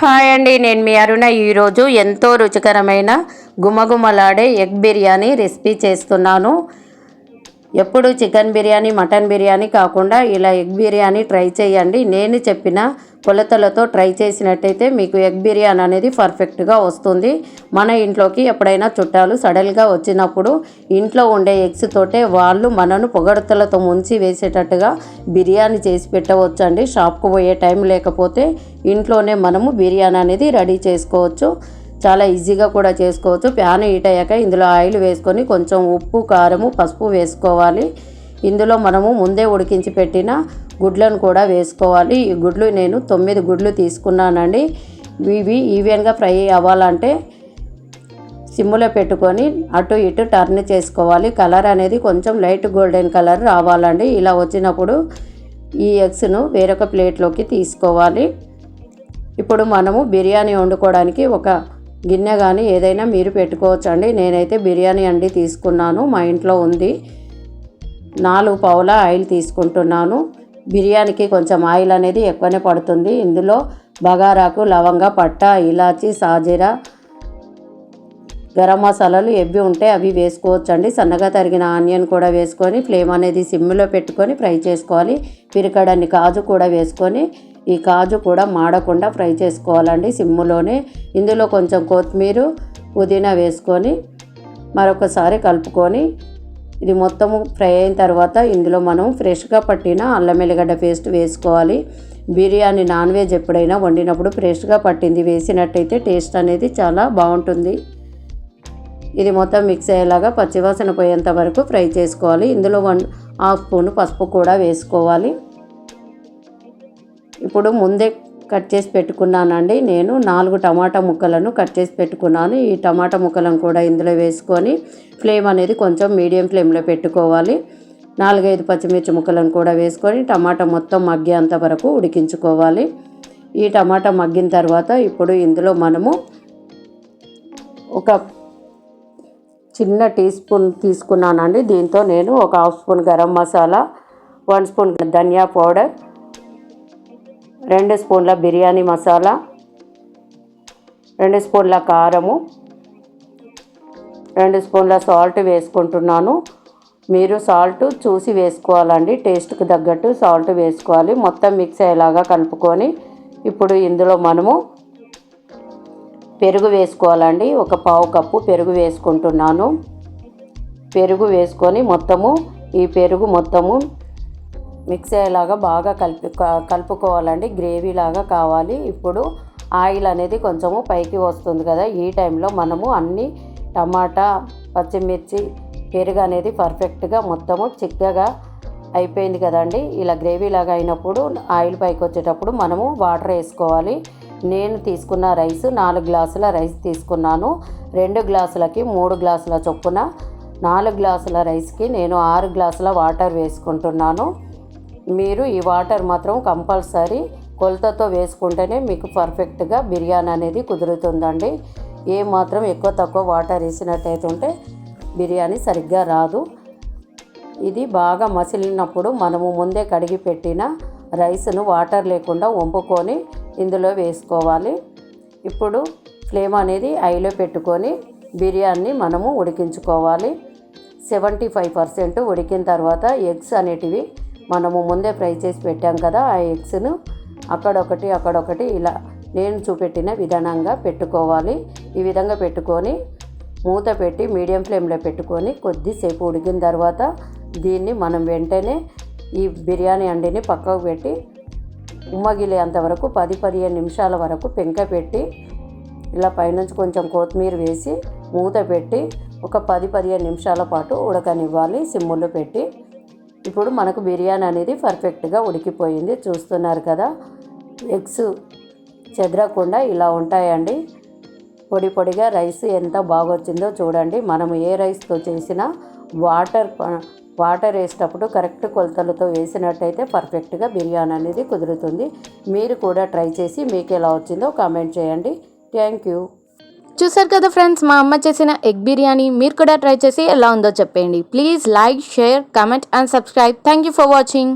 Hi అండి, నేను మీ అరుణ. ఈరోజు ఎంతో రుచికరమైన గుమగుమలాడే ఎగ్ బిర్యానీ రెసిపీ చేస్తున్నాను. ఎప్పుడు చికెన్ బిర్యానీ, మటన్ బిర్యానీ కాకుండా ఇలా ఎగ్ బిర్యానీ ట్రై చేయండి. నేను చెప్పిన కొలతలతో ట్రై చేసినట్టయితే మీకు ఎగ్ బిర్యానీ అనేది పర్ఫెక్ట్గా వస్తుంది. మన ఇంట్లోకి ఎప్పుడైనా చుట్టాలు సడన్గా వచ్చినప్పుడు ఇంట్లో ఉండే ఎగ్స్ తోటే వాళ్ళు మనను పొగడతలతో ముంచి వేసేటట్టుగా బిర్యానీ చేసి పెట్టవచ్చండి. షాప్కు పోయే టైం లేకపోతే ఇంట్లోనే మనము బిర్యానీ అనేది రెడీ చేసుకోవచ్చు. చాలా ఈజీగా కూడా చేసుకోవచ్చు. ప్యాన్ హీట్ అయ్యాక ఇందులో ఆయిల్ వేసుకొని కొంచెం ఉప్పు, కారము, పసుపు వేసుకోవాలి. ఇందులో మనము ముందే ఉడికించి పెట్టిన గుడ్లను కూడా వేసుకోవాలి. ఈ గుడ్లు నేను 9 గుడ్లు తీసుకున్నానండి. ఇవి ఈవెన్గా ఫ్రై అవ్వాలంటే సిమ్లో పెట్టుకొని అటు ఇటు టర్న్ చేసుకోవాలి. కలర్ అనేది కొంచెం లైట్ గోల్డెన్ కలర్ రావాలండి. ఇలా వచ్చినప్పుడు ఈ ఎగ్స్ను వేరొక ప్లేట్లోకి తీసుకోవాలి. ఇప్పుడు మనము బిర్యానీ వండుకోవడానికి ఒక గిన్నె కానీ ఏదైనా మీరు పెట్టుకోవచ్చండి. నేనైతే బిర్యానీ అండి తీసుకున్నాను, మా ఇంట్లో ఉంది. 4 పావుల ఆయిల్ తీసుకుంటున్నాను. బిర్యానీకి కొంచెం ఆయిల్ అనేది ఎక్కువనే పడుతుంది. ఇందులో బగారాకు, లవంగ, పట్ట, ఇలాచి, సాజీరా, గరం మసాలాలు ఎవి ఉంటే అవి వేసుకోవచ్చండి. సన్నగా తరిగిన ఆనియన్ కూడా వేసుకొని ఫ్లేమ్ అనేది సిమ్లో పెట్టుకొని ఫ్రై చేసుకోవాలి. పిరికడన్ని కాజు కూడా వేసుకొని ఈ కాజు కూడా మాడకుండా ఫ్రై చేసుకోవాలండి సిమ్ములోనే. ఇందులో కొంచెం కొత్తిమీర, పుదీనా వేసుకొని మరొకసారి కలుపుకొని ఇది మొత్తము ఫ్రై అయిన తర్వాత ఇందులో మనం ఫ్రెష్గా పట్టిన అల్లం వెల్లిగడ్డ పేస్ట్ వేసుకోవాలి. బిర్యానీ నాన్ వెజ్ ఎప్పుడైనా వండినప్పుడు ఫ్రెష్గా పట్టింది వేసినట్టయితే టేస్ట్ అనేది చాలా బాగుంటుంది. ఇది మొత్తం మిక్స్ అయ్యేలాగా పచ్చివాసన పోయేంత వరకు ఫ్రై చేసుకోవాలి. ఇందులో 1/2 స్పూన్ పసుపు కూడా వేసుకోవాలి. ఇప్పుడు ముందే కట్ చేసి పెట్టుకున్నానండి. నేను 4 టమాటా ముక్కలను కట్ చేసి పెట్టుకున్నాను. ఈ టమాటా ముక్కలను కూడా ఇందులో వేసుకొని ఫ్లేమ్ అనేది కొంచెం మీడియం ఫ్లేమ్లో పెట్టుకోవాలి. 4-5 పచ్చిమిర్చి ముక్కలను కూడా వేసుకొని టమాటా మొత్తం మగ్గేంత వరకు ఉడికించుకోవాలి. ఈ టమాటా మగ్గిన తర్వాత ఇప్పుడు ఇందులో మనము ఒక చిన్న టీ స్పూన్ తీసుకున్నానండి. దీంతో నేను ఒక 1/2 స్పూన్ గరం మసాలా, 1 స్పూన్ ధనియా పౌడర్, 2 స్పూన్ల బిర్యానీ మసాలా, 2 స్పూన్ల కారము, 2 స్పూన్ల సాల్ట్ వేసుకుంటున్నాను. మీరు సాల్ట్ చూసి వేసుకోవాలండి, టేస్ట్కి తగ్గట్టు సాల్ట్ వేసుకోవాలి. మొత్తం మిక్స్ అయ్యేలాగా కలుపుకొని ఇప్పుడు ఇందులో మనము పెరుగు వేసుకోవాలండి. ఒక 1/2 కప్పు పెరుగు వేసుకుంటున్నాను. పెరుగు వేసుకొని ఈ పెరుగు మొత్తము మిక్స్ అయ్యేలాగా బాగా కలుపుకోవాలండి. గ్రేవీ లాగా కావాలి. ఇప్పుడు ఆయిల్ అనేది కొంచెము పైకి వస్తుంది కదా, ఈ టైంలో మనము అన్ని టమాటా, పచ్చిమిర్చి, పెరుగు అనేది పర్ఫెక్ట్గా మొత్తము చిక్కగా అయిపోయింది కదండి. ఇలా గ్రేవీ లాగా అయినప్పుడు ఆయిల్ పైకి వచ్చేటప్పుడు మనము వాటర్ వేసుకోవాలి. నేను తీసుకున్న రైస్ 4 గ్లాసుల రైస్ తీసుకున్నాను. 2 గ్లాసులకి 3 గ్లాసుల చొప్పున 4 గ్లాసుల రైస్కి నేను 6 గ్లాసుల వాటర్ వేసుకుంటున్నాను. మీరు ఈ వాటర్ మాత్రం కంపల్సరీ కొలతతో వేసుకుంటేనే మీకు పర్ఫెక్ట్గా బిర్యానీ అనేది కుదురుతుందండి. మాత్రం ఎక్కువ తక్కువ వాటర్ వేసినట్టయితే ఉంటే బిర్యానీ సరిగ్గా రాదు. ఇది బాగా మసిలినప్పుడు మనము ముందే కడిగి పెట్టిన రైస్ను వాటర్ లేకుండా వంపుకొని ఇందులో వేసుకోవాలి. ఇప్పుడు ఫ్లేమ్ అనేది హైలో పెట్టుకొని బిర్యానీ మనము ఉడికించుకోవాలి. 75% ఉడికిన తర్వాత ఎగ్స్ అనేటివి మనము ముందే ఫ్రై చేసి పెట్టాం కదా, ఆ ఎగ్స్ను అక్కడొకటి ఇలా నేను చూపెట్టిన విధానంగా పెట్టుకోవాలి. ఈ విధంగా పెట్టుకొని మూత పెట్టి మీడియం ఫ్లేమ్లో పెట్టుకొని కొద్దిసేపు ఉడికిన తర్వాత దీన్ని మనం వెంటనే ఈ బిర్యానీ అండిని పక్కకు పెట్టి ఉమ్మగిలేంత వరకు 10-15 నిమిషాల వరకు పెంక పెట్టి ఇలా పైనుంచి కొంచెం కొత్తిమీర వేసి మూత పెట్టి ఒక 10-15 నిమిషాల పాటు ఉడకనివ్వాలి సిమ్ములో పెట్టి. ఇప్పుడు మనకు బిర్యానీ అనేది పర్ఫెక్ట్గా ఉడికిపోయింది. చూస్తున్నారు కదా, ఎగ్స్ చెదరకుండా ఇలా ఉంటాయండి. పొడి పొడిగా రైస్ ఎంత బాగా వచ్చిందో చూడండి. మనం ఏ రైస్తో చేసినా వాటర్ వేసేటప్పుడు కరెక్ట్ కొలతలతో వేసినట్టయితే పర్ఫెక్ట్గా బిర్యానీ అనేది కుదురుతుంది. మీరు కూడా ట్రై చేసి మీకు ఎలా వచ్చిందో కామెంట్ చేయండి. Thank you. చూసారు కదా ఫ్రెండ్స్, మా అమ్మ చేసిన ఎగ్ బిర్యానీ. మీరు కూడా ట్రై చేసి ఎలా ఉందో చెప్పండి. Please like, share, comment and subscribe. Thank you for watching.